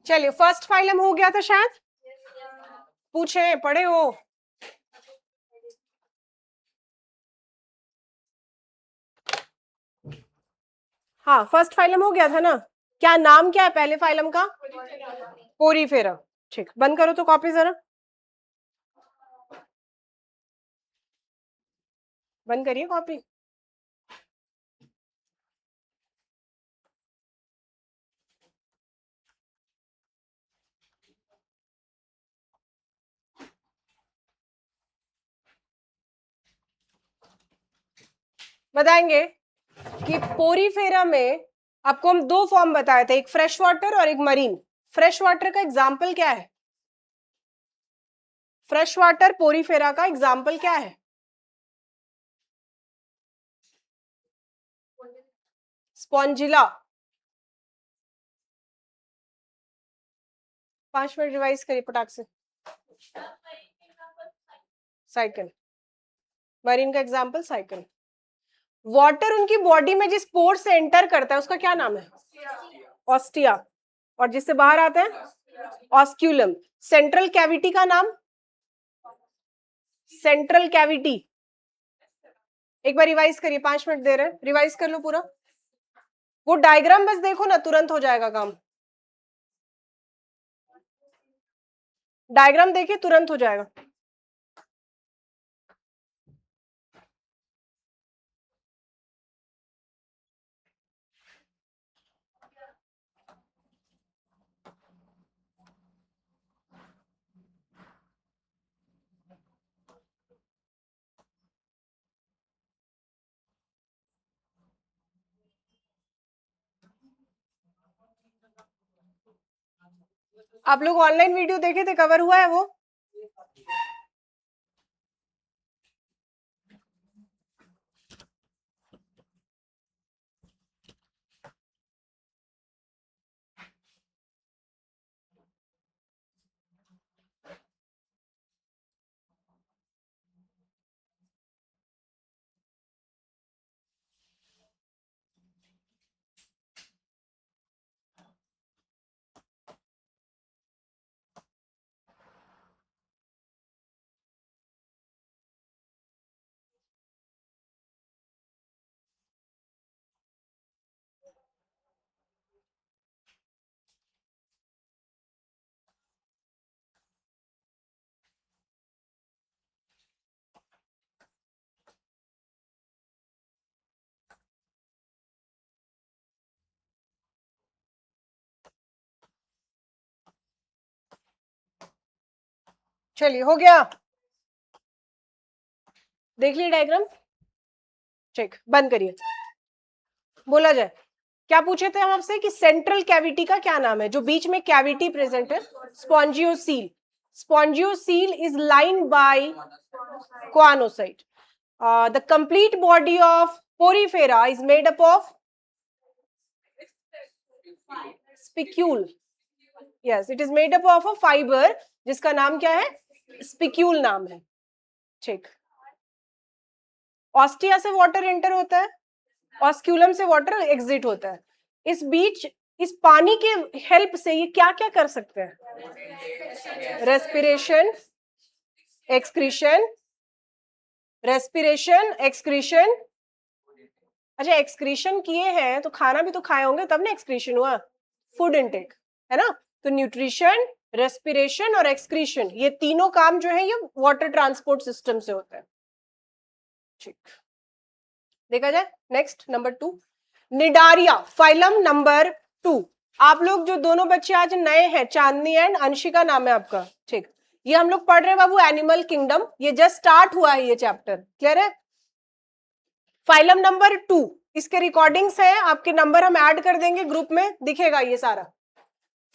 चलिए, first phylum हो गया था शायद, पूछे पढ़े हो? हाँ, फर्स्ट फाइलम हो गया था ना। क्या नाम क्या है पहले फाइलम का? पोरीफेरा। ठीक, बंद करो तो कॉपी जरा, बंद करिए कॉपी। बताएंगे कि पोरीफेरा में आपको हम दो फॉर्म बताए थे, एक फ्रेश वाटर और एक मरीन। फ्रेश वाटर का एग्जाम्पल क्या है? फ्रेश वाटर पोरीफेरा का एग्जाम्पल क्या है? स्पॉन्जिला। 5 मिनट रिवाइज करिए पटाख से। साइकिल। मरीन का एग्जाम्पल साइकिल। वाटर उनकी बॉडी में जिस पोर से एंटर करता है उसका क्या नाम है? ऑस्टिया। और जिससे बाहर आता है ऑस्क्यूलम। सेंट्रल कैविटी का नाम? Central cavity. एक बार रिवाइज करिए, 5 मिनट दे रहे हैं, रिवाइज कर लो पूरा। वो डायग्राम बस देखो ना, तुरंत हो जाएगा काम। डायग्राम देखिए, तुरंत हो जाएगा। आप लोग ऑनलाइन वीडियो देखे थे, कवर हुआ है वो? चलिए, हो गया, देख ली डायग्राम। ठीक, बंद करिए। बोला जाए, क्या पूछे थे हम आपसे कि सेंट्रल कैविटी का क्या नाम है, जो बीच में कैविटी प्रेजेंट है? Spongocoel. Spongocoel is lined by choanocyte. The complete body of Porifera is made up of spicule. Yes, it is made up of a fibre जिसका नाम क्या है? स्पिक्यूल नाम है। ठीक, ऑस्टिया से वाटर एंटर होता है, ऑस्क्यूलम से वाटर एग्जिट होता है। इस बीच इस पानी के हेल्प से ये क्या क्या कर सकते हैं? Respiration, excretion, respiration, excretion. अच्छा, एक्सक्रीशन किए हैं तो खाना भी तो खाए होंगे, तब ना एक्सक्रीशन हुआ। फूड इनटेक, है ना? तो न्यूट्रिशन, रेस्पिरेशन और एक्सक्रीशन, ये तीनों काम जो है ये वाटर ट्रांसपोर्ट सिस्टम से होता है। ठीक, देखा जाए next number 2, Cnidaria, phylum number 2। आप लोग जो दोनों बच्चे आज नए हैं, चांदनी एंड अंशिका नाम है आपका, ठीक, ये हम लोग पढ़ रहे हैं बाबू एनिमल किंगडम, ये जस्ट स्टार्ट हुआ है ये चैप्टर, क्लियर है? फाइलम नंबर 2, इसके रिकॉर्डिंग्स है आपके, नंबर हम ऐड कर देंगे ग्रुप में, दिखेगा ये सारा।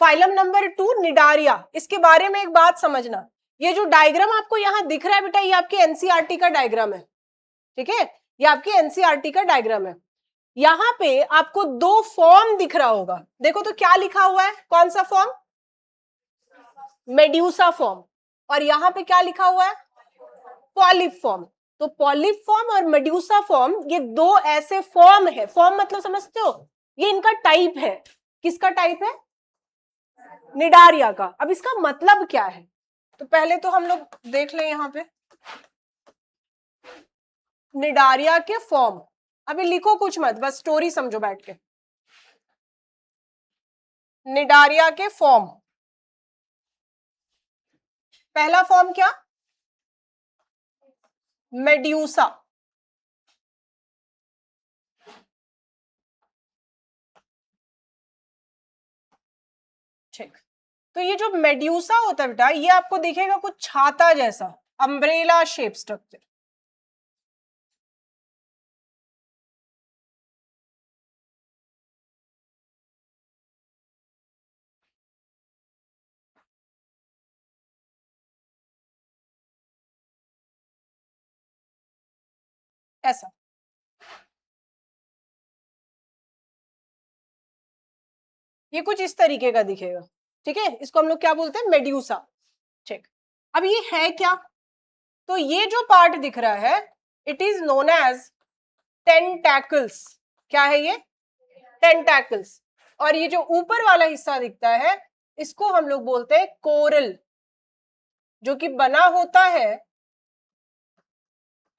फाइलम नंबर 2 निडारिया, इसके बारे में एक बात समझना, ये जो डायग्राम आपको यहाँ दिख रहा है बेटा, ये आपके एनसीईआरटी का डायग्राम है, ठीक है? ये आपके एनसीईआरटी का डायग्राम है। यहाँ पे आपको दो फॉर्म दिख रहा होगा, देखो तो क्या लिखा हुआ है, कौन सा फॉर्म? Medusa form. और यहाँ पे क्या लिखा हुआ है? Polyp form. तो पॉलीफॉर्म और मेड्यूसा फॉर्म, ये दो ऐसे फॉर्म है, फॉर्म मतलब समझते हो, ये इनका टाइप है। किसका टाइप है? निडारिया का। अब इसका मतलब क्या है, तो पहले तो हम लोग देख लें यहां पे निडारिया के फॉर्म। अभी लिखो कुछ मत, बस स्टोरी समझो बैठ के। निडारिया के फॉर्म, पहला फॉर्म क्या? मेड्यूसा। ठीक, तो ये जो मेड्यूसा होता है बेटा, ये आपको दिखेगा कुछ छाता जैसा, अम्ब्रेला शेप स्ट्रक्चर। ऐसा, ये कुछ इस तरीके का दिखेगा। ठीक है, इसको हम लोग क्या बोलते हैं? मेड्यूसा। ठीक, अब ये है क्या? तो ये जो पार्ट दिख रहा है, it is known as tentacles. क्या है ये? टेंटैकल्स। और ये जो ऊपर वाला हिस्सा दिखता है, इसको हम लोग बोलते हैं कोरल, जो कि बना होता है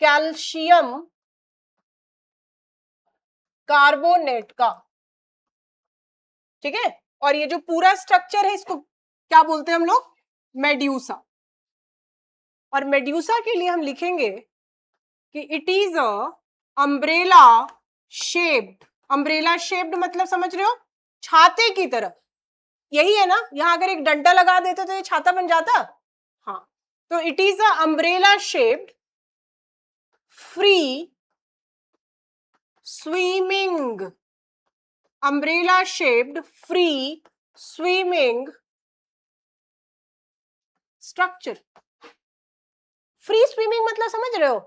कैल्शियम कार्बोनेट का। ठीक है, और ये जो पूरा स्ट्रक्चर है, इसको क्या बोलते हैं हम लोग? मेड्यूसा। और मेड्यूसा के लिए हम लिखेंगे कि it is a umbrella shaped. Umbrella shaped मतलब समझ रहे हो? छाते की तरह। यही है ना, यहां अगर एक डंडा लगा देते तो ये छाता बन जाता। हाँ, तो it is a umbrella shaped free swimming, umbrella shaped free swimming structure. Free swimming मतलब समझ रहे हो?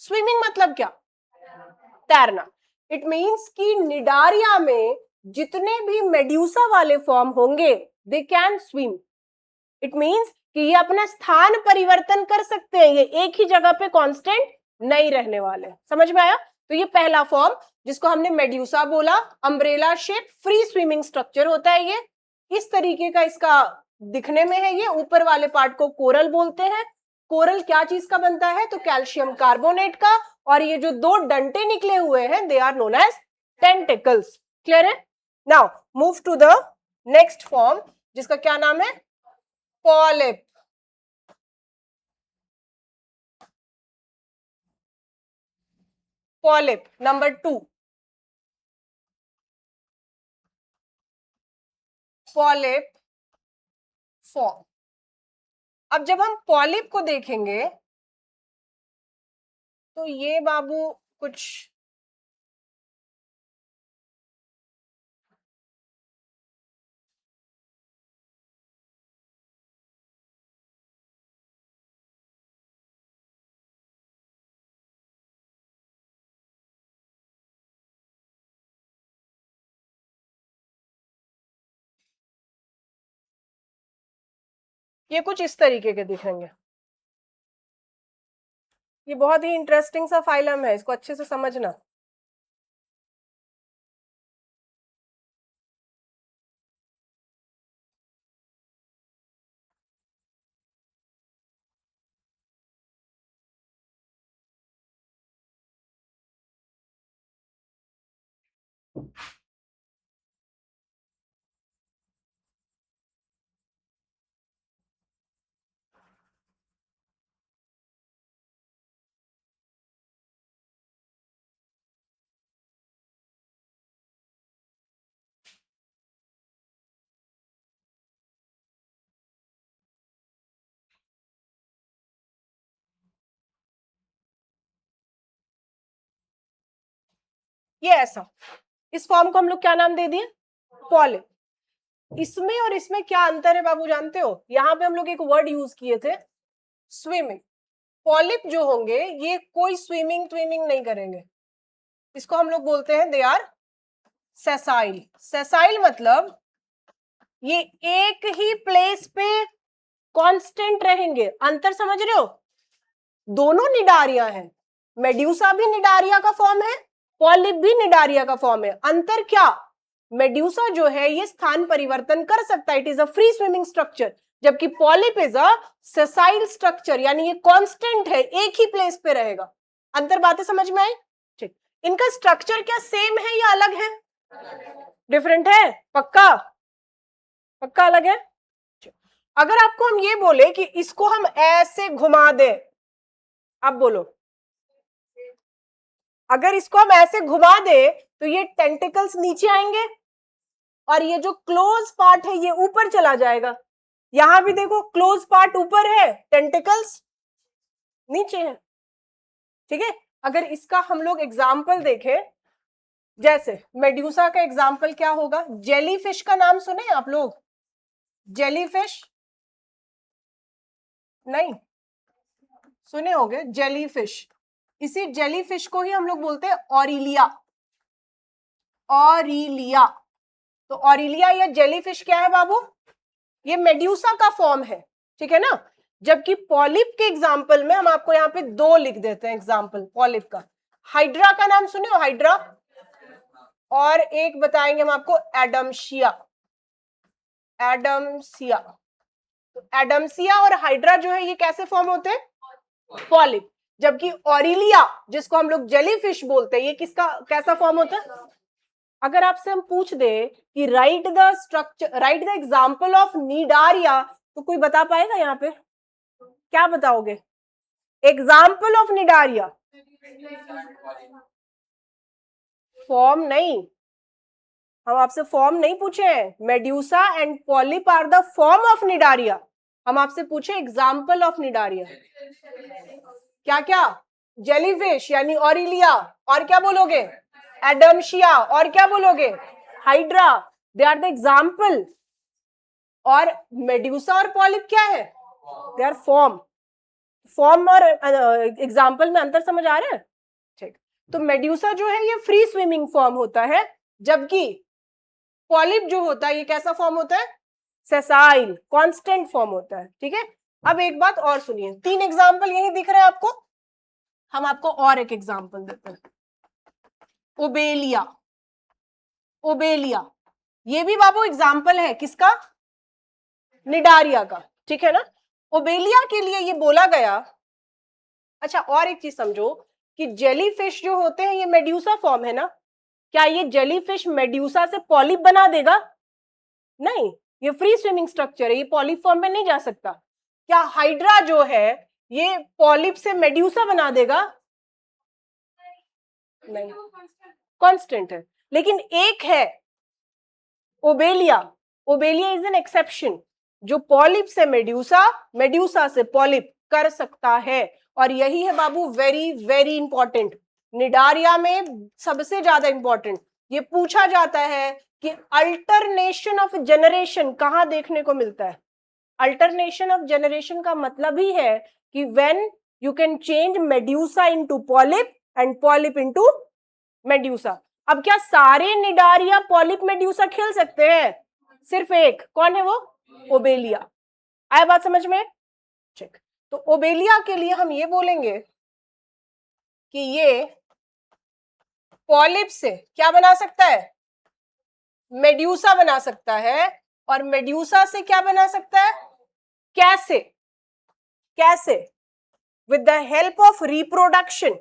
स्विमिंग मतलब क्या? तैरना। इट मीन्स कि निडारिया में जितने भी मेड्यूसा वाले फॉर्म होंगे, they can swim. It means कि ये अपना स्थान परिवर्तन कर सकते हैं, ये एक ही जगह पे कांस्टेंट नहीं रहने वाले। समझ में आया? तो ये पहला फॉर्म जिसको हमने मेड्यूसा बोला, umbrella shape free swimming structure होता है ये। इस तरीके का इसका दिखने में है। ये ऊपर वाले पार्ट को कोरल बोलते हैं। कोरल क्या चीज का बनता है? तो कैल्शियम कार्बोनेट का। और ये जो दो डंटे निकले हुए हैं, they are known as tentacles. Clear है? Now move to the next form, जिसका क्या नाम है? Polyp. Polyp number 2, polyp form. अब जब हम पॉलिप को देखेंगे, तो ये बाबू कुछ ये कुछ इस तरीके के दिखेंगे। ये बहुत ही इंटरेस्टिंग सा फाइलम है, इसको अच्छे से समझना। ये ऐसा, इस फॉर्म को हम लोग क्या नाम दे दिए? पॉलिप। इसमें और इसमें क्या अंतर है बाबू जानते हो? यहां पे हम लोग एक वर्ड यूज किए थे, स्विमिंग। पॉलिप जो होंगे, ये कोई स्विमिंग ट्विमिंग नहीं करेंगे। इसको हम लोग बोलते हैं दे आर सेसाइल। सेसाइल मतलब ये एक ही प्लेस पे कांस्टेंट रहेंगे। अंतर समझ रहे हो? दोनों निडारिया हैं, मेड्यूसा भी निडारिया का फॉर्म है, पॉलिप भी निडारिया का फॉर्म है। अंतर क्या, मेड्यूसा जो है ये स्थान परिवर्तन कर सकता है, it is a free swimming structure, जबकि polyp is a sessile structure, यानी ये कांस्टेंट है, एक ही प्लेस पे रहेगा। अंतर बातें समझ में आई? ठीक, इनका स्ट्रक्चर क्या सेम है या अलग है? डिफरेंट है, पक्का पक्का अलग है। अगर आपको हम ये बोले कि इसको हम ऐसे घुमा दें, आप बोलो, अगर इसको हम ऐसे घुमा दें तो ये टेंटिकल्स नीचे आएंगे और ये जो क्लोज पार्ट है ये ऊपर चला जाएगा। यहां भी देखो क्लोज पार्ट ऊपर है, टेंटिकल्स नीचे है। ठीक है, अगर इसका हम लोग एग्जाम्पल देखें, जैसे मेड्यूसा का एग्जाम्पल क्या होगा, जेलीफिश का नाम सुने आप लोग? जेलीफिश नहीं सुने होंगे, जेलीफिश, इसी जेलीफिश को ही हम लोग बोलते हैं ऑरिलिया। ऑरिलिया, तो ऑरिलिया या जेलीफिश क्या है बाबू? ये मेड्यूसा का फॉर्म है, ठीक है ना। जबकि पॉलिप के एग्जाम्पल में हम आपको यहाँ पे दो लिख देते हैं एग्जाम्पल पॉलिप का। हाइड्रा का नाम सुने हो, हाइड्रा, और एक बताएंगे हम आपको एडम्सिया। एडम्सिया, तो एडम्सिया और हाइड्रा जो है ये कैसे फॉर्म होते हैं? पॉलिप। जबकि ऑरिलिया जिसको हम लोग जेलीफिश बोलते हैं, ये किसका कैसा फॉर्म होता है? अगर आपसे हम पूछ दे कि right the structure, right the example of Cnidaria, तो कोई बता पाएगा यहाँ पे? क्या बताओगे? एग्जाम्पल ऑफ निडारिया, फॉर्म नहीं, हम आपसे फॉर्म नहीं पूछे हैं। Medusa and polyp are the form of cnidaria, हम आपसे पूछे एग्जाम्पल ऑफ निडारिया। क्या क्या? जेलीफिश यानी ऑरिलिया, और क्या बोलोगे? एडम्शिया, और क्या बोलोगे? Hydra, they are the example. और मेड्यूसा और पॉलिप क्या है? They are form. फॉर्म और एग्जाम्पल में अंतर समझ आ रहा है? ठीक, तो मेड्यूसा जो है ये फ्री स्विमिंग फॉर्म होता है, जबकि पॉलिप जो होता है ये कैसा फॉर्म होता है? सेसाइल, कांस्टेंट फॉर्म होता है। ठीक है, अब एक बात और सुनिए, तीन एग्जाम्पल यही दिख रहे हैं आपको, हम आपको और एक एग्जाम्पल देते हैं। ओबेलिया, ओबेलिया ये भी बाबू एग्जाम्पल है किसका? निडारिया का, ठीक है ना। ओबेलिया के लिए ये बोला गया। अच्छा, और एक चीज समझो कि जेलीफिश जो होते हैं ये मेड्यूसा फॉर्म है ना, क्या ये जेलीफिश मेड्यूसा से पॉलिप बना देगा? नहीं, ये फ्री स्विमिंग स्ट्रक्चर है, ये पॉलिप फॉर्म में नहीं जा सकता। क्या हाइड्रा जो है ये पॉलिप से मेड्यूसा बना देगा? नहीं, कांस्टेंट है। लेकिन एक है Obelia, obelia is an exception, जो पॉलिप से मेड्यूसा, मेड्यूसा से पॉलिप कर सकता है। और यही है बाबू वेरी वेरी इंपॉर्टेंट, निडारिया में सबसे ज्यादा इंपॉर्टेंट। ये पूछा जाता है कि अल्टरनेशन ऑफ जनरेशन कहां देखने को मिलता है? अल्टरनेशन ऑफ जनरेशन का मतलब ही है कि when you can change medusa into polyp and polyp into medusa. अब क्या सारे निडारिया पॉलिप मेड्यूसा खेल सकते हैं? सिर्फ एक, कौन है वो? ओबेलिया। आया बात समझ में? ठीक, तो ओबेलिया के लिए हम ये बोलेंगे कि ये पॉलिप से क्या बना सकता है? मेड्यूसा बना सकता है, और मेड्यूसा से क्या बना सकता है? कैसे? कैसे? With the help of reproduction.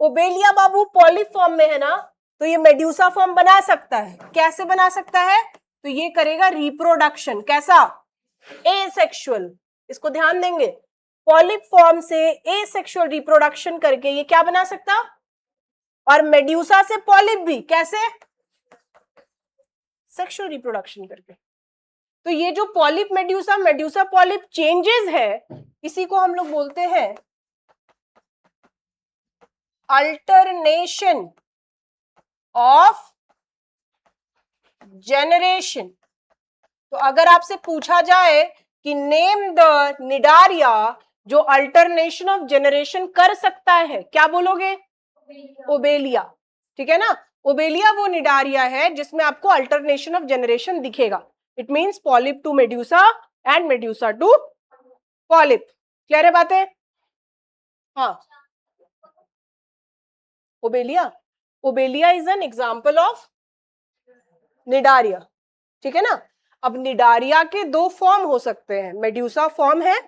Obelia Babu polyp form में है ना, तो ये मेड्यूसा फॉर्म बना सकता है। कैसे बना सकता है? तो ये करेगा रिप्रोडक्शन। कैसा? एसेक्सुअल। इसको ध्यान देंगे, पॉलिप फॉर्म से एसेक्सुअल रिप्रोडक्शन करके ये क्या बना सकता? और मेड्यूसा से पॉलिप भी कैसे? सेक्सुअल रिप्रोडक्शन करके। तो ये जो polyp medusa, medusa polyp changes है, इसी को हम लोग बोलते हैं अल्टरनेशन ऑफ जनरेशन। तो अगर आपसे पूछा जाए कि नेम द निडारिया जो अल्टरनेशन ऑफ जनरेशन कर सकता है, क्या बोलोगे? ओबेलिया। ठीक है ना, ओबेलिया वो निडारिया है जिसमें आपको अल्टरनेशन ऑफ जनरेशन दिखेगा। It means polyp to medusa and medusa to polyp. Clear है बातें? हाँ, obelia, obelia is an example of cnidaria, ठीक है ना। अब निडारिया के दो फॉर्म हो सकते हैं, मेड्यूसा फॉर्म है,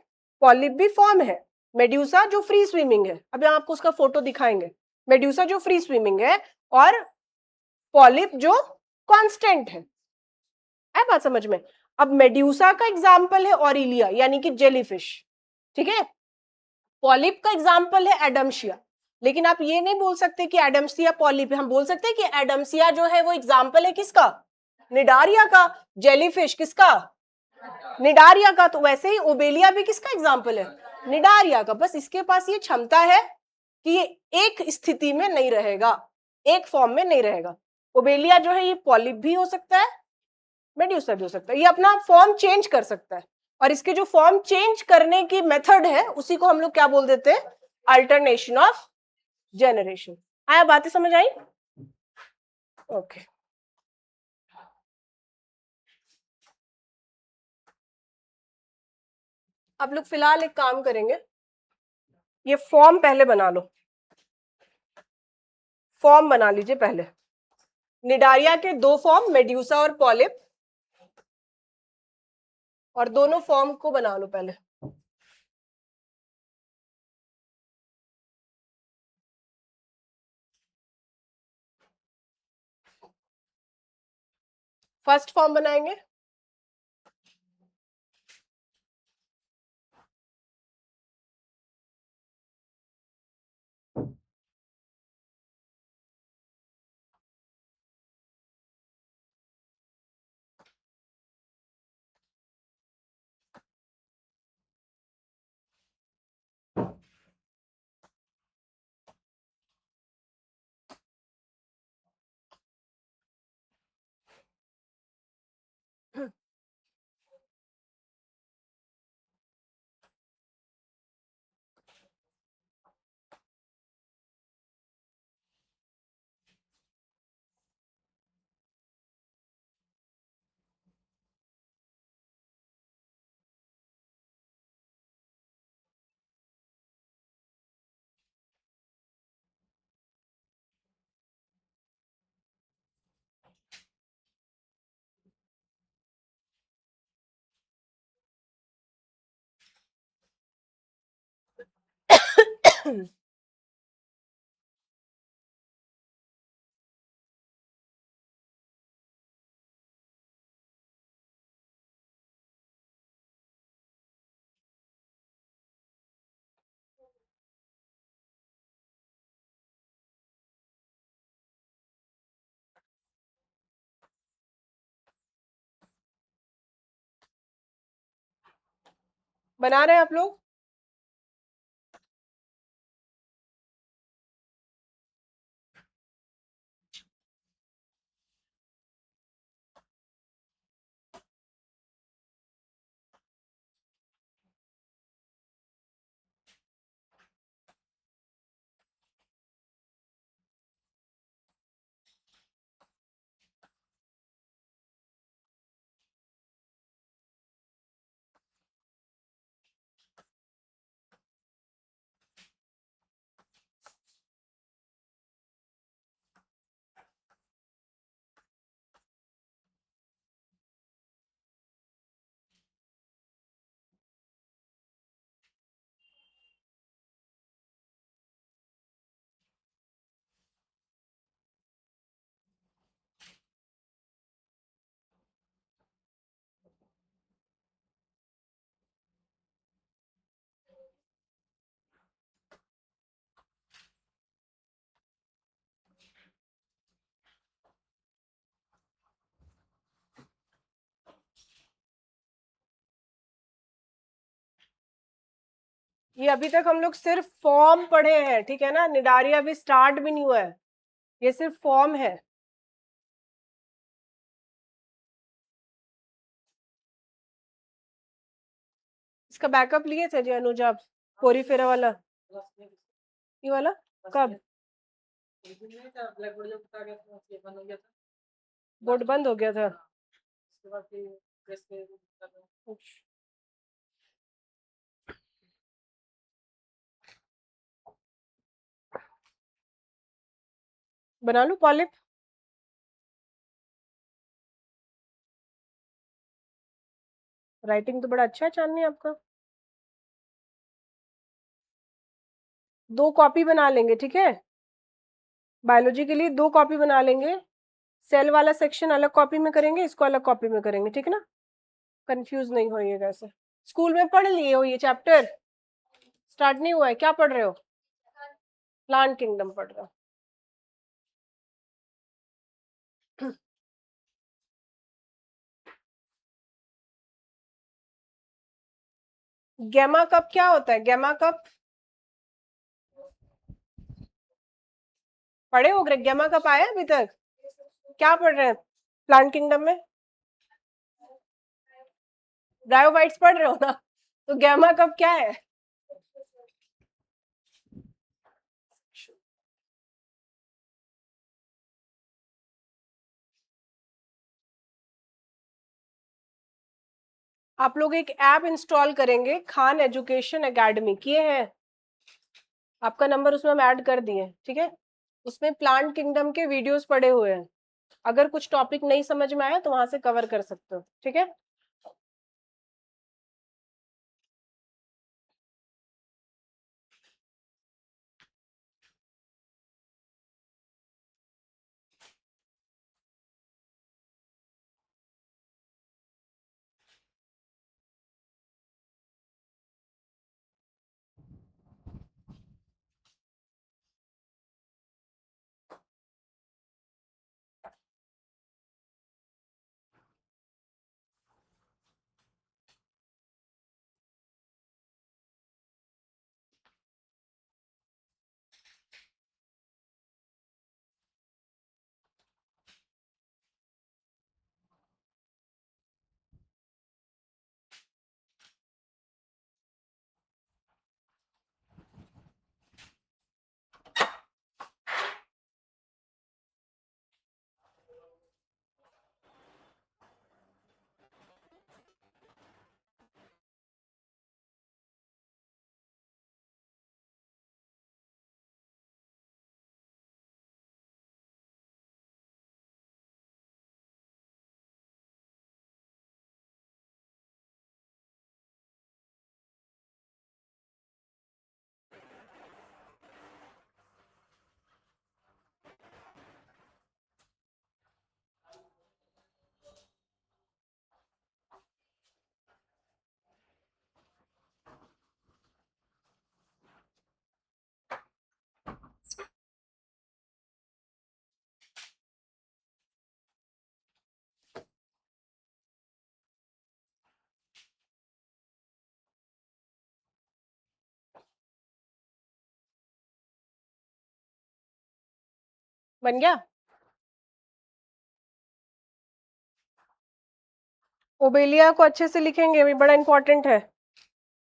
पॉलिप भी फॉर्म है। मेड्यूसा जो फ्री स्विमिंग है, अभी हम आपको उसका फोटो दिखाएंगे, मेड्यूसा जो फ्री स्विमिंग है, और पॉलिप जो कांस्टेंट है बात समझ में। अब मेड्यूसा का एग्जाम्पल है ऑरिलिया यानी कि जेलीफिश, ठीक है। पॉलिप का एग्जाम्पल है एडम्सिया, लेकिन आप ये नहीं बोल सकते कि एडम्सिया पॉलिप है, हम बोल सकते हैं कि एडम्सिया जो है वो एग्जाम्पल है किसका, निडारिया का। जेलीफिश किसका, निडारिया का। तो वैसे ही ओबेलिया भी किसका एग्जाम्पल है, निडारिया का। बस इसके पास ये क्षमता है कि ये एक स्थिति में नहीं रहेगा, एक फॉर्म में नहीं रहेगा। ओबेलिया जो है ये पॉलिप भी हो सकता है, मेड्यूसा भी हो सकता है, ये अपना फॉर्म चेंज कर सकता है। और इसके जो फॉर्म चेंज करने की मेथड है उसी को हम लोग क्या बोल देते हैं, अल्टरनेशन ऑफ जनरेशन। आया, बातें समझ आई? ओके। आप लोग फिलहाल एक काम करेंगे, ये फॉर्म पहले बना लो, फॉर्म बना लीजिए पहले। निडारिया के दो फॉर्म, मेड्यूसा और पॉलिप, और दोनों फॉर्म को बना लो पहले। फर्स्ट फॉर्म बनाएंगे, बना रहे हैं आप लोग? ये अभी तक हम लोग सिर्फ फॉर्म पढ़े हैं, ठीक है ना, निडारिया अभी स्टार्ट भी नहीं हुआ है, ये सिर्फ फॉर्म है। इसका बैकअप लिए थे जी अनुज आप, पोरीफेरा वाला, ये वाला कब बोर्ड बंद हो गया था? बना लूं पॉलिप? राइटिंग तो बड़ा अच्छा है चांदनी आपका। 2 कॉपी बना लेंगे, ठीक है? बायोलॉजी के लिए 2 कॉपी बना लेंगे। सेल वाला सेक्शन अलग कॉपी में करेंगे, इसको अलग कॉपी में करेंगे, ठीक है ना? कंफ्यूज नहीं होइएगा ऐसे। स्कूल में पढ़ लिए हो ये चैप्टर? स्टार्ट नहीं हुआ है? क्या पढ़ रहे हो? प्लांट किंगडम पढ़ रहे हो। गैमा कप क्या होता है? गैमा कप पढ़े हो? गैमा कप आया अभी तक? क्या पढ़ रहे हैं प्लांट किंगडम में? ब्रायोफाइट्स पढ़ रहे हो ना? तो गैमा कप क्या है? आप लोग एक ऐप इंस्टॉल करेंगे, खान एजुकेशन एकेडमी, किए हैं? आपका नंबर उसमें हम ऐड कर दिए, ठीक है? उसमें प्लांट किंगडम के वीडियोस पड़े हुए हैं। अगर कुछ टॉपिक नहीं समझ में आया तो वहां से कवर कर सकते हो, ठीक है? बन गया? ओबेलिया को अच्छे से लिखेंगे, ये बड़ा इंपॉर्टेंट है।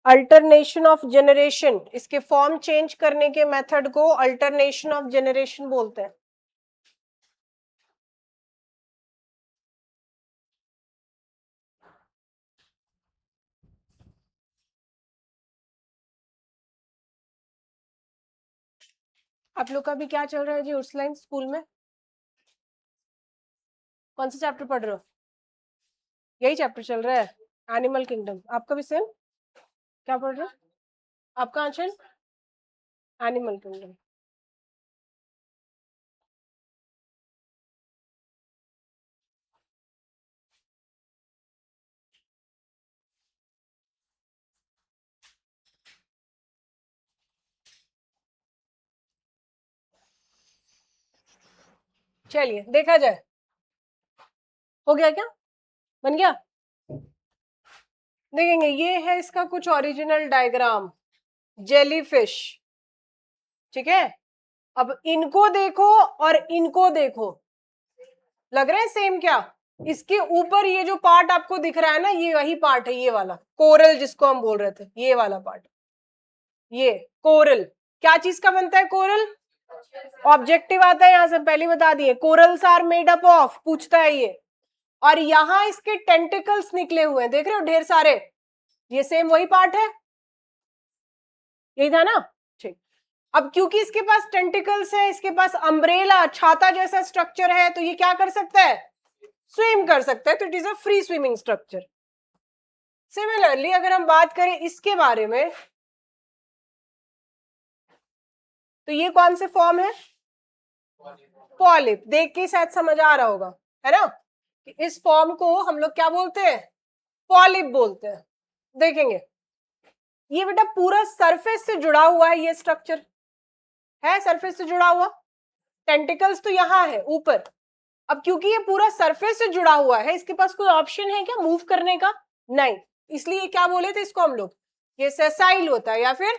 अल्टरनेशन ऑफ जनरेशन, इसके फॉर्म चेंज करने के मेथड को अल्टरनेशन ऑफ जनरेशन बोलते हैं। आप लोग का भी क्या चल रहा है जी उर्सलाइन स्कूल में? कौन सा चैप्टर पढ़ रहे हो? यही चैप्टर चल रहा है, एनिमल किंगडम। आपका भी सेम? क्या पढ़ रहे हो? आपका आंचल? Animal kingdom. चलिए देखा जाए, हो गया क्या? बन गया? देखेंगे, ये है इसका कुछ ओरिजिनल डायग्राम, जेलीफिश, ठीक है? अब इनको देखो और इनको देखो, लग रहा है सेम क्या? इसके ऊपर ये जो पार्ट आपको दिख रहा है ना, ये वही पार्ट है, ये वाला कोरल जिसको हम बोल रहे थे, ये वाला पार्ट, ये कोरल। क्या चीज का बनता है कोरल? ऑब्जेक्टिव आता है यहां से, पहले बता दिए, corals are made up of, पूछता है ये। और यहां इसके टेंटिकल्स निकले हुए हैं, देख रहे हो ढेर सारे, ये सेम वही पार्ट है, यही था ना? ठीक। अब क्योंकि इसके पास टेंटिकल्स है, इसके पास अम्ब्रेला छाता जैसा स्ट्रक्चर है, तो ये क्या कर सकता है, स्विम कर सकता है, तो it is a free swimming structure. Similarly अगर हम बात करें इसके बारे में, तो ये कौन से फॉर्म है, पॉलिप। देख के शायद समझ आ रहा होगा, है ना, कि इस फॉर्म को हम लोग क्या बोलते हैं, पॉलिप बोलते हैं। देखेंगे ये बेटा पूरा सरफेस से जुड़ा हुआ है, ये स्ट्रक्चर है सरफेस से जुड़ा हुआ, टेंटिकल्स तो यहां है ऊपर। अब क्योंकि ये पूरा सरफेस से जुड़ा हुआ है, इसके पास कोई ऑप्शन है क्या मूव करने का, नहीं, इसलिए क्या बोले थे इसको हम लोग, ये सेसाइल होता है या फिर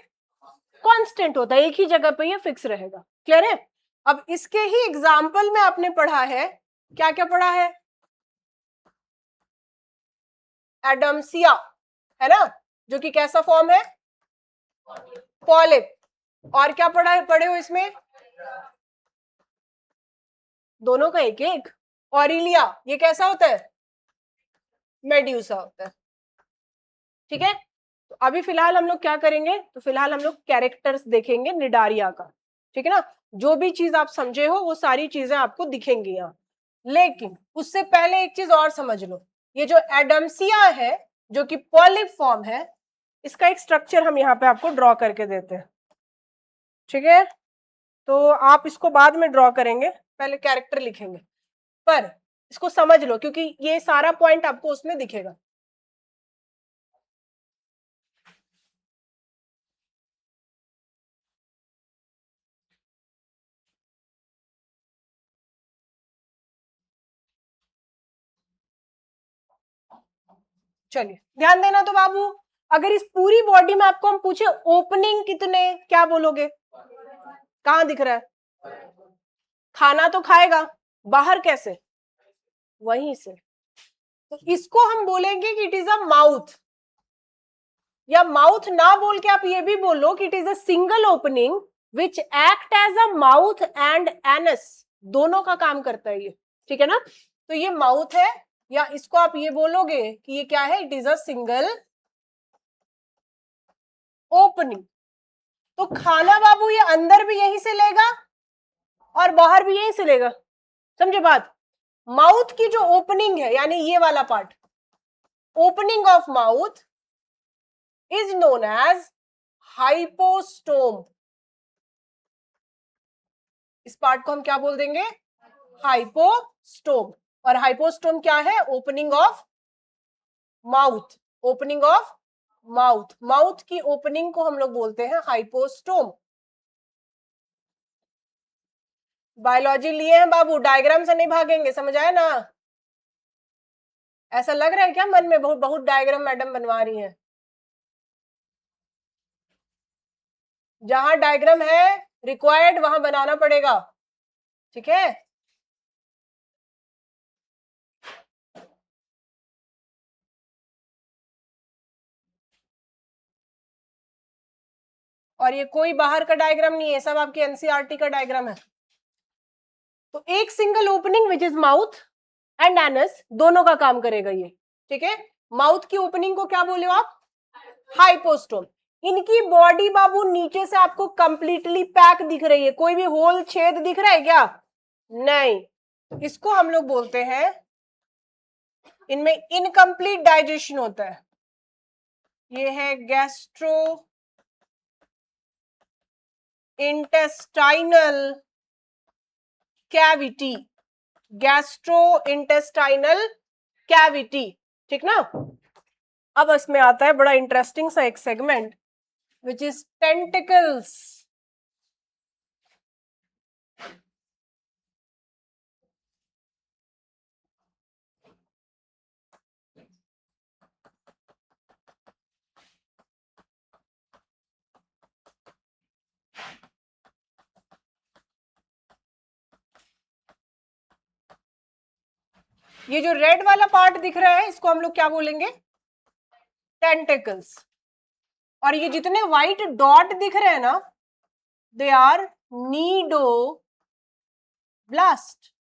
कांस्टेंट होता है, एक ही जगह पे ये फिक्स रहेगा। क्लियर है। अब इसके ही एग्जाम्पल में आपने पढ़ा है, क्या क्या पढ़ा है, एडम्सिया, है ना, जो कि कैसा फॉर्म है, पॉलिप। और क्या पढ़े हो इसमें, दोनों का एक एक, ऑरिलिया, ये कैसा होता है, मेड्यूसा होता है। ठीक है, तो अभी फिलहाल हम लोग क्या करेंगे, तो फिलहाल हम लोग कैरेक्टर्स देखेंगे निडारिया का। ठीक है ना, जो भी चीज आप समझे हो वो सारी चीजें आपको दिखेंगी यहाँ। लेकिन उससे पहले एक चीज और समझ लो, ये जो एडम्सिया है जो कि पॉलिप फॉर्म है, इसका एक स्ट्रक्चर हम यहाँ पे आपको ड्रॉ करके देते हैं। ठीक है, तो आप इसको बाद में ड्रॉ करेंगे, पहले कैरेक्टर लिखेंगे, पर इसको समझ लो क्योंकि ये सारा पॉइंट आपको उसमें दिखेगा। चलिए ध्यान देना तो बाबू, अगर इस पूरी बॉडी में आपको हम पूछे ओपनिंग कितने, क्या बोलोगे, कहां दिख रहा है, खाना तो खाएगा, बाहर कैसे, वहीं से, तो इसको हम बोलेंगे कि इट इज अ माउथ, या माउथ ना बोल के आप ये भी बोलो कि it is a single opening which act as a mouth and anus, दोनों का काम करता है ये। ठीक है ना, तो ये माउथ है, या इसको आप ये बोलोगे कि ये क्या है, it is a single opening. तो खाना बाबू ये अंदर भी यहीं से लेगा और बाहर भी यहीं से लेगा, समझे बात। माउथ की जो ओपनिंग है यानी ये वाला part, opening of mouth is known as hypostome. इस पार्ट को हम क्या बोल देंगे, हाइपोस्टोम। और हाइपोस्टोम क्या है, opening of mouth, opening of mouth, mouth की ओपनिंग को हम लोग बोलते हैं हाइपोस्टोम। बायोलॉजी लिए हैं बाबू, डायग्राम से नहीं भागेंगे, समझ आया ना। ऐसा लग रहा है क्या मन में, बहुत बहुत डायग्राम मैडम बनवा रही हैं, जहां डायग्राम है रिक्वायर्ड वहां बनाना पड़ेगा। ठीक है, और ये कोई बाहर का डायग्राम नहीं है, सब आपके एनसीईआरटी का डायग्राम है। तो एक single opening which is mouth and anus, दोनों का काम करेगा ये। ठीक है, माउथ की ओपनिंग को क्या बोले हो आप, हाइपोस्टोम। इनकी बॉडी बाबू नीचे से आपको कंप्लीटली पैक दिख रही है, कोई भी होल छेद दिख रहा है क्या, नहीं, इसको हम लोग बोलते हैं, इनमें इनकम्प्लीट डाइजेशन होता है। ये है gastro intestinal cavity, gastro intestinal cavity. ठीक ना, अब इसमें आता है बड़ा इंटरेस्टिंग सा एक सेगमेंट विच इज टेंटिकल्स। ये जो रेड वाला पार्ट दिख रहा है इसको हम लोग क्या बोलेंगे, टेंटिकल्स। और ये जितने व्हाइट डॉट दिख रहे हैं ना, they are cnidoblast,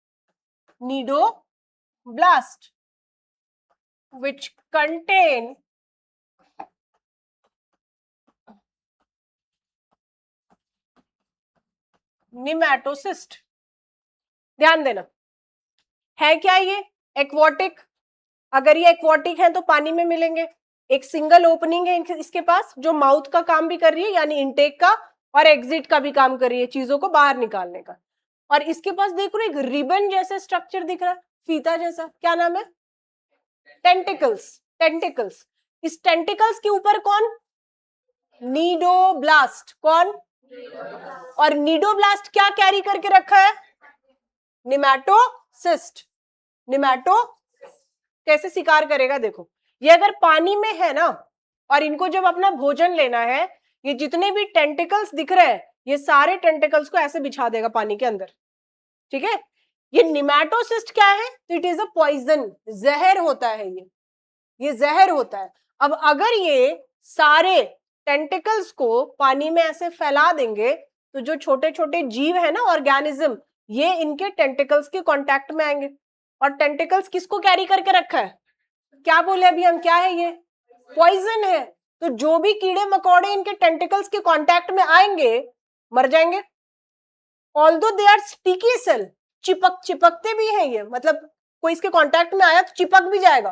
cnidoblast which contain nematocyst. ध्यान देना, है क्या ये? एक्वाटिक। अगर ये एक्वाटिक है तो पानी में मिलेंगे। एक सिंगल ओपनिंग है इसके पास जो माउथ का काम भी कर रही है, यानी इनटेक का, और एग्जिट का भी काम कर रही है, चीजों को बाहर निकालने का। और इसके पास देख रहे हो एक रिबन जैसे स्ट्रक्चर दिख रहा है, फीता जैसा, क्या नाम है? टेंटिकल्स। टेंटिकल्स। इस टेंटिकल्स के ऊपर कौन? नीडोब्लास्ट। कौन? और नीडोब्लास्ट क्या कैरी करके रखा है? निमैटोसिस्ट। निमैटो कैसे शिकार करेगा? देखो, ये अगर पानी में है ना, और इनको जब अपना भोजन लेना है, ये जितने भी टेंटिकल्स दिख रहे हैं, ये सारे टेंटिकल्स को ऐसे बिछा देगा पानी के अंदर। ठीक है? ये निमैटोसिस्ट क्या है? तो इट इज अ पॉइजन, जहर होता है ये जहर होता है। अब अगर ये सारे टेंटिकल्स को पानी में ऐसे फैला देंगे, तो जो छोटे छोटे जीव है ना, ऑर्गेनिज्म, ये इनके टेंटिकल्स के कांटेक्ट में आएंगे। और टेंटिकल्स किसको कैरी करके रखा है? क्या बोले अभी हम? क्या है ये? पॉइजन है। तो जो भी कीड़े मकोड़े इनके टेंटिकल्स के कांटेक्ट में आएंगे, मर जाएंगे। Although they are sticky cell, चिपकते भी हैं ये, मतलब कोई इसके कांटेक्ट में आया तो चिपक भी जाएगा।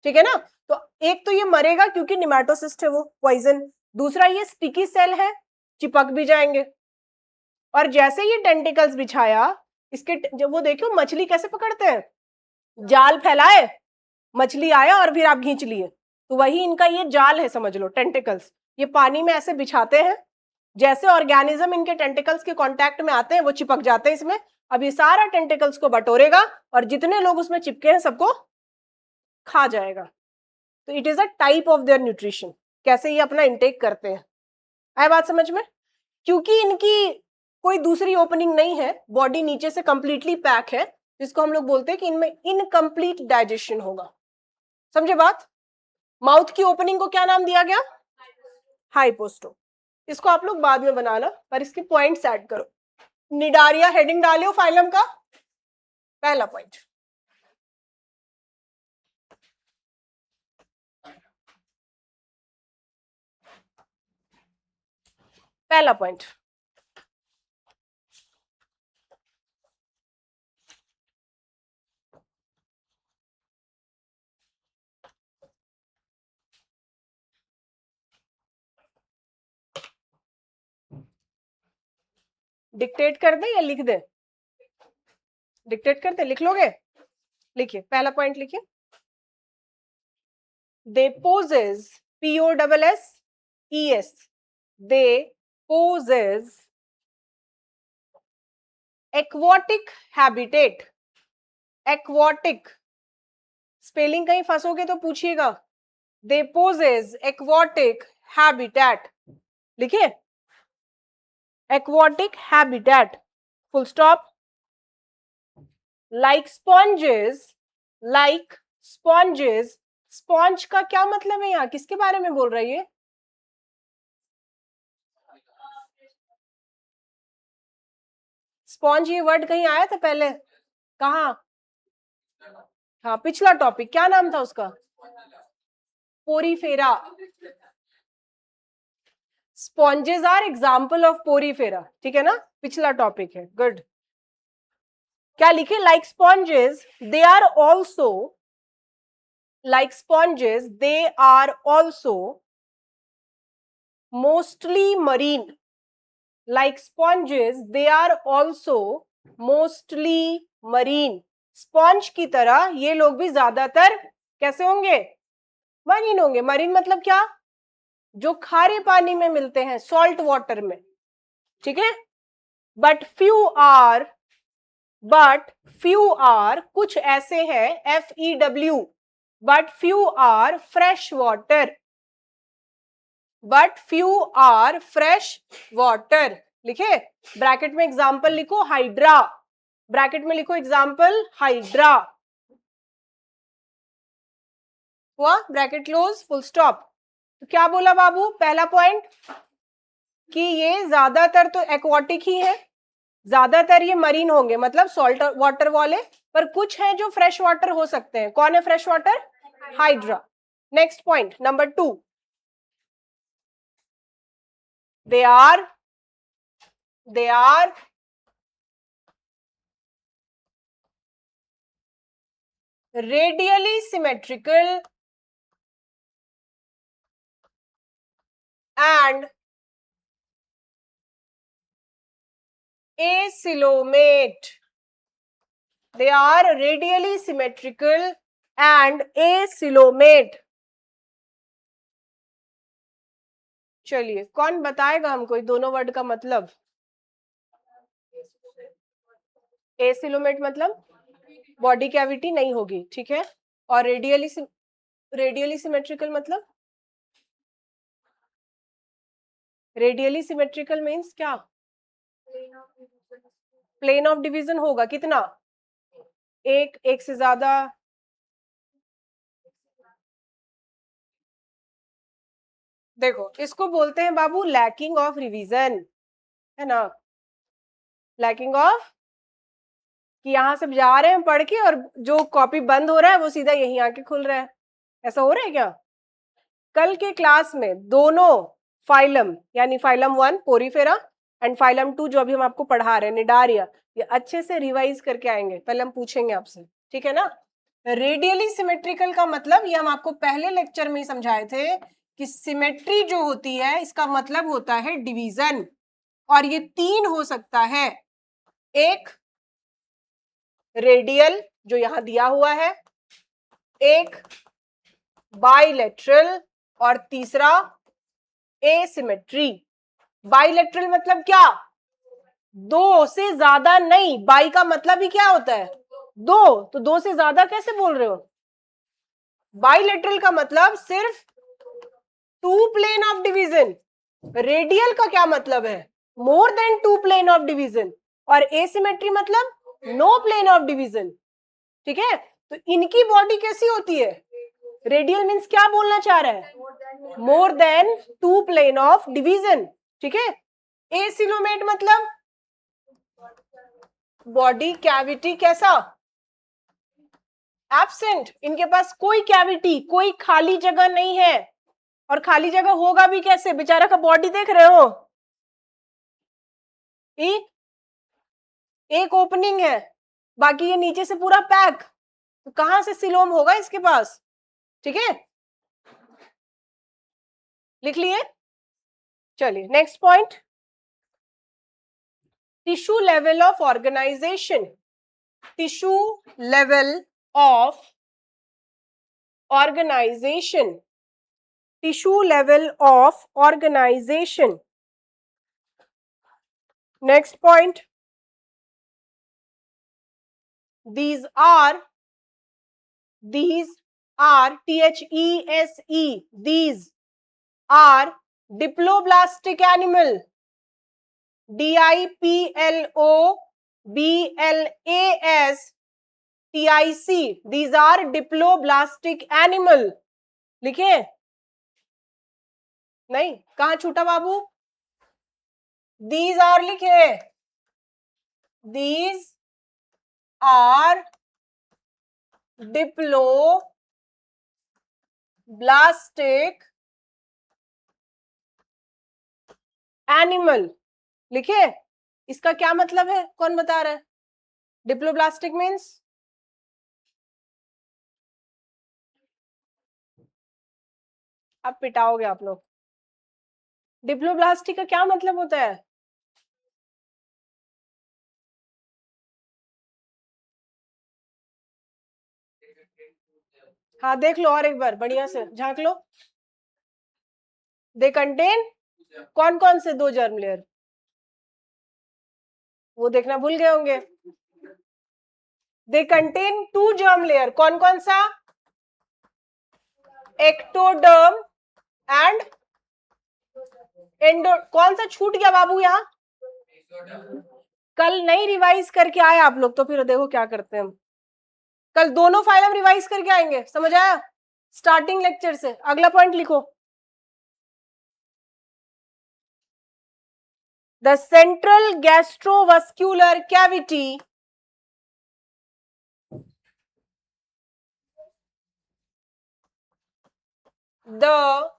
ठीक है ना? तो एक तो ये मरेगा क्योंकि निमैटोसिस्ट है वो, पॉइजन। दूसरा ये स्टिकी सेल है, चिपक भी जाएंगे। और जैसे ये टेंटिकल्स बिछाया, इसके जब वो देखो मछली कैसे पकड़ते हैं, जाल फैलाए, मछली आया और फिर आप खींच लिए, तो वही इनका ये जाल है, समझ लो, टेंटिकल्स। ये पानी में ऐसे बिछाते हैं, जैसे ऑर्गेनिज्म इनके टेंटिकल्स के कांटेक्ट में आते हैं वो चिपक जाते हैं इसमें। अब ये सारा टेंटिकल्स को बटोरेगा और जितने लोग उसमें चिपके हैं सबको खा जाएगा। तो it is a type of their nutrition, कैसे ये अपना इनटेक करते हैं। आए बात समझ में? क्योंकि इनकी कोई दूसरी ओपनिंग नहीं है, बॉडी नीचे से कंप्लीटली पैक है, जिसको हम लोग बोलते हैं कि इनमें इनकम्प्लीट डाइजेशन होगा। समझे बात? माउथ की ओपनिंग को क्या नाम दिया गया? हाइपोस्टोम। इसको आप लोग बाद में बनाना, पर इसके पॉइंट्स ऐड करो। निडारिया हेडिंग डालियो फाइलम का पहला पॉइंट। पहला पॉइंट, डिक्टेट कर दे या लिख दे? डिक्टेट कर दे, लिख लोगे? लिखिए, पहला पॉइंट लिखिए। They possess, POSSES, they possess aquatic habitat. Aquatic spelling कहीं फंसोगे तो पूछिएगा। दे पोजेस एक्वाटिक हैबिटेट, लिखिए, aquatic habitat, full stop. Like sponges, like sponges, sponge का क्या मतलब है? यहाँ किसके बारे में बोल रही है? स्पॉन्ज ये वर्ड कहीं आया था पहले? कहाँ? हाँ, पिछला टॉपिक क्या नाम था उसका? Porifera. Sponges are example of porifera. ठीक है ना? पिछला टॉपिक है, गुड। क्या लिखे? Like sponges they are also, like sponges they are also mostly marine. Like sponges they are also mostly marine. Sponge की तरह ये लोग भी ज्यादातर कैसे होंगे? मरीन होंगे। मरीन मतलब क्या? जो खारे पानी में मिलते हैं, सॉल्ट वाटर में। ठीक है? बट फ्यू आर, कुछ ऐसे हैं, FEW, but few are fresh water. But few are fresh water. लिखे? ब्रैकेट में एग्जाम्पल लिखो, हाइड्रा। ब्रैकेट में लिखो एग्जाम्पल, हाइड्रा। हुआ? Bracket close, full stop. तो क्या बोला बाबू? पहला पॉइंट कि ये ज्यादातर तो एक्वाटिक ही है, ज्यादातर ये मरीन होंगे, मतलब सॉल्ट वाटर वाले, पर कुछ हैं जो फ्रेश वाटर हो सकते हैं। कौन है fresh water? Hydra. Next point number 2, they are radially symmetrical and acylomate. They are radially symmetrical and acylomate. चलिए, कौन बताएगा हमको ये दोनों वर्ड का मतलब? एसिलोमेट मतलब बॉडी कैविटी नहीं होगी, ठीक है। और रेडियली सिमेट्रिकल मतलब, रेडियली सिमेट्रिकल मीन्स क्या? प्लेन ऑफ डिवीजन होगा कितना? एक से ज्यादा? देखो, इसको बोलते हैं बाबू लैकिंग ऑफ रिवीजन, है ना। लैकिंग ऑफ, कि यहां से जा रहे हैं पढ़ के और जो कॉपी बंद हो रहा है वो सीधा यहीं आके खुल रहा है, ऐसा हो रहा है क्या? कल के क्लास में दोनों फाइलम, यानी फाइलम 1 पोरीफेरा एंड फाइलम 2 जो अभी हम आपको पढ़ा रहे हैं निडारिया, ये अच्छे से रिवाइज करके आएंगे, पहले हम पूछेंगे आपसे, ठीक है ना। रेडियली सिमेट्रिकल का मतलब ये हम आपको पहले लेक्चर में ही समझाए थे कि सिमेट्री जो होती है इसका मतलब होता है डिवीजन, और ये 3 हो सकता है। एक रेडियल जो यहां दिया हुआ है, एक बाइलेटरल, और तीसरा एसिमेट्री। बाइलेटरल मतलब क्या? दो से ज्यादा नहीं, बाई का मतलब ही क्या होता है? दो, तो दो से ज्यादा कैसे बोल रहे हो? बाइलेटरल का मतलब सिर्फ two plane of division. Radial का क्या मतलब है? More than two plane of division. और एसिमेट्री मतलब नो प्लेन ऑफ डिवीजन, ठीक है। तो इनकी बॉडी कैसी होती है? रेडियल मीन्स क्या बोलना चाह रहा है? More than two plane of division, ठीक है। एसिलोमेट मतलब बॉडी कैविटी कैसा? एब्सेंट। इनके पास कोई कैविटी, कोई खाली जगह नहीं है। और खाली जगह होगा भी कैसे? बेचारा का बॉडी देख रहे हो, एक ओपनिंग है, बाकी ये नीचे से पूरा पैक, तो कहां से सिलोम होगा इसके पास? ठीक है, लिख लिए। चलिए next point, tissue level of organisation. Tissue level of organisation, tissue level of organisation. Next point, these are THESE, these are diploblastic animal, DIPLOBLASTIC, these are diploblastic animal। लिखे नहीं? कहां छूटा बाबू? these are लिखे, these are diploblastic एनिमल। लिखे? इसका क्या मतलब है, कौन बता रहा है? डिप्लोब्लास्टिक मीन्स, अब पिटाओगे आप लोग। डिप्लोब्लास्टिक का क्या मतलब होता है? हाँ देख लो और एक बार बढ़िया से झांक लो। दे कंटेन कौन कौन से दो जर्म लेयर? वो देखना भूल गए होंगे। They contain two germ layer, कौन कौन सा? Ectoderm and endo. कौन सा छूट गया बाबू यहाँ? कल नहीं रिवाइज करके आए आप लोग, तो फिर देखो क्या करते हैं हम। कल दोनों फाइल हम रिवाइज करके आएंगे, समझ आया? स्टार्टिंग लेक्चर से। अगला पॉइंट लिखो, the central gastrovascular cavity, the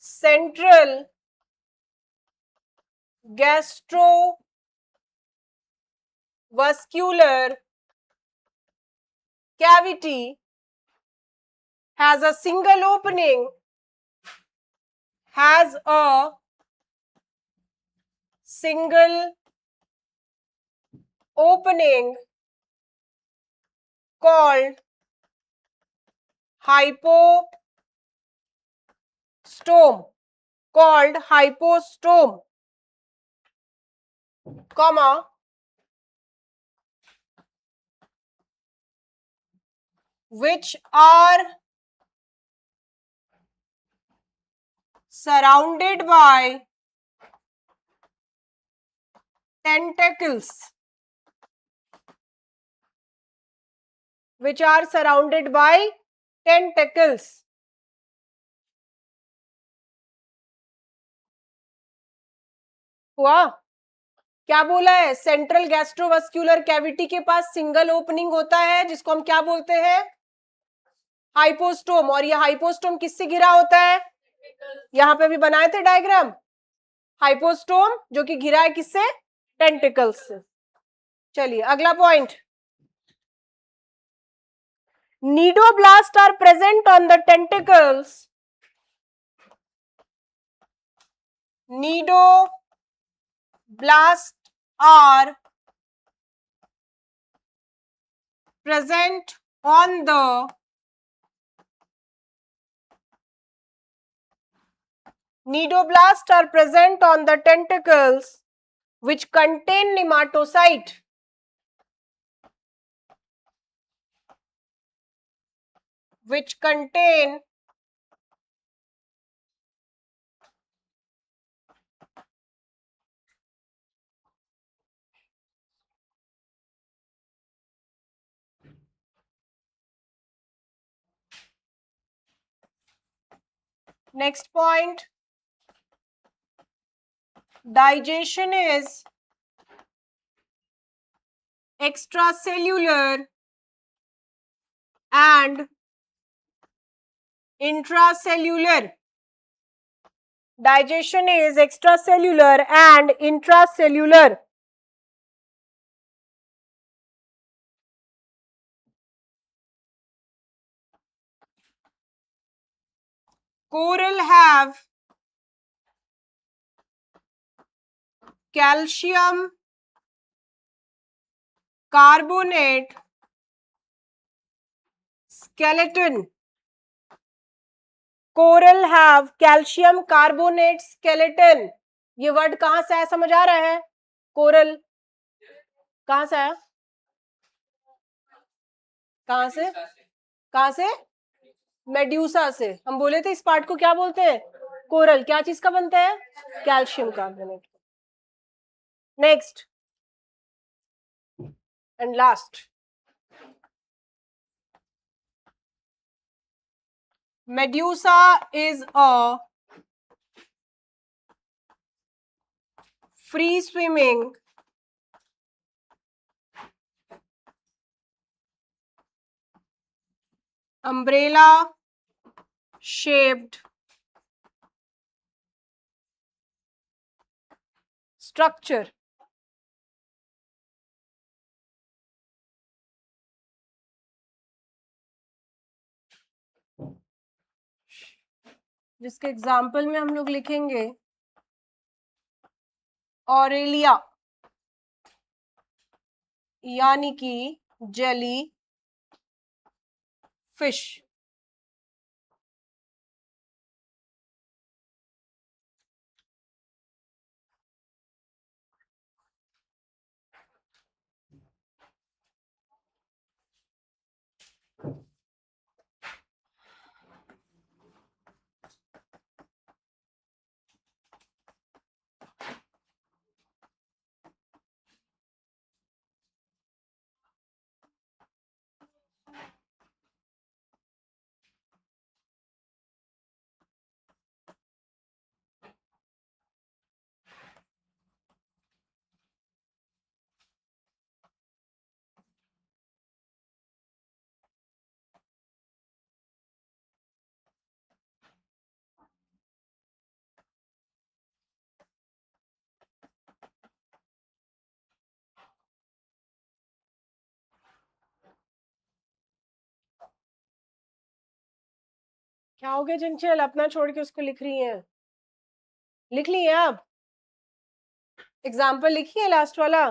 central gastrovascular cavity has a single opening, has a single opening called hypostome, comma, which are surrounded by tentacles, which are surrounded by tentacles. हुआ? क्या बोला है? Central gastrovascular cavity के पास single opening होता है जिसको हम क्या बोलते हैं? हाइपोस्टोम। और ये हाइपोस्टोम किससे घिरा होता है? यहां पे भी बनाए थे डायग्राम, हाइपोस्टोम जो कि घिरा है किससे? टेंटिकल्स से। चलिए अगला point, cnidoblast are present on the tentacles, cnidoblast are present on the Nidoblasts are present on the tentacles which contain nematocyte. Which contain next point, digestion is extracellular and intracellular. Digestion is extracellular and intracellular. Coral have calcium carbonate skeleton. Coral have calcium carbonate skeleton. ये word कहां से आया, समझ आ रहा है? Coral कहां से आया? कहां से? कहां से? मेड्यूसा से। हम बोले थे इस पार्ट को क्या बोलते हैं? कोरल। क्या चीज का बनता है? Calcium carbonate. Next and last, medusa is a free swimming umbrella shaped structure जिसके एग्जाम्पल में हम लोग लिखेंगे ऑरेलिया यानी कि जेली फिश। क्या हो गया चंचल, अपना छोड़ के उसको लिख रही हैं? लिख ली है आप? एग्जाम्पल लिखिए लास्ट वाला।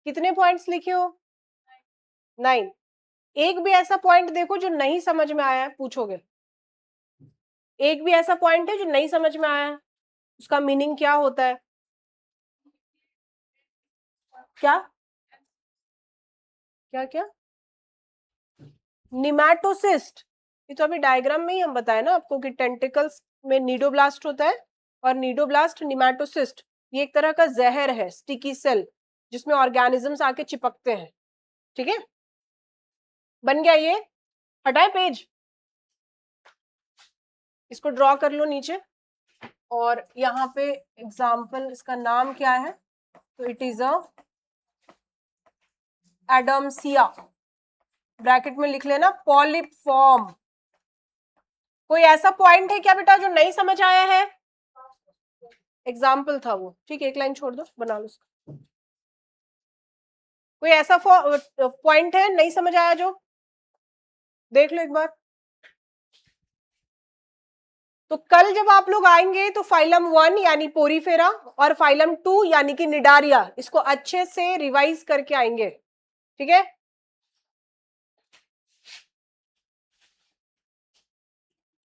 कितने पॉइंट्स लिखे हो? 9। एक भी ऐसा पॉइंट देखो जो नहीं समझ में आया है, पूछोगे? एक भी ऐसा पॉइंट है जो नहीं समझ में आया है, उसका मीनिंग क्या होता है? क्या क्या क्या? निमैटोसिस्ट। ये तो अभी डायग्राम में ही हम बताए ना आपको कि टेंटिकल्स में नीडोब्लास्ट होता है और नीडोब्लास्ट निमैटोसिस्ट, ये एक तरह का जहर है, स्टिकी सेल, जिसमें ऑर्गेनिजम्स आके चिपकते हैं। ठीक है, बन गया ये? हटाए पेज, इसको ड्रॉ कर लो नीचे। और यहाँ पे एग्जाम्पल, इसका नाम क्या है? तो it is a Adamsia, bracket में लिख लेना पॉलिप फॉर्म। कोई ऐसा पॉइंट है क्या बेटा जो नहीं समझ आया है? एग्जाम्पल था वो, ठीक है, एक लाइन छोड़ दो, बना लो उसका। कोई ऐसा पॉइंट है नहीं समझ आया जो? देख लो एक बार। तो कल जब आप लोग आएंगे तो फाइलम 1 यानी पोरीफेरा और फाइलम 2 यानी कि निडारिया, इसको अच्छे से रिवाइज करके आएंगे। ठीक है,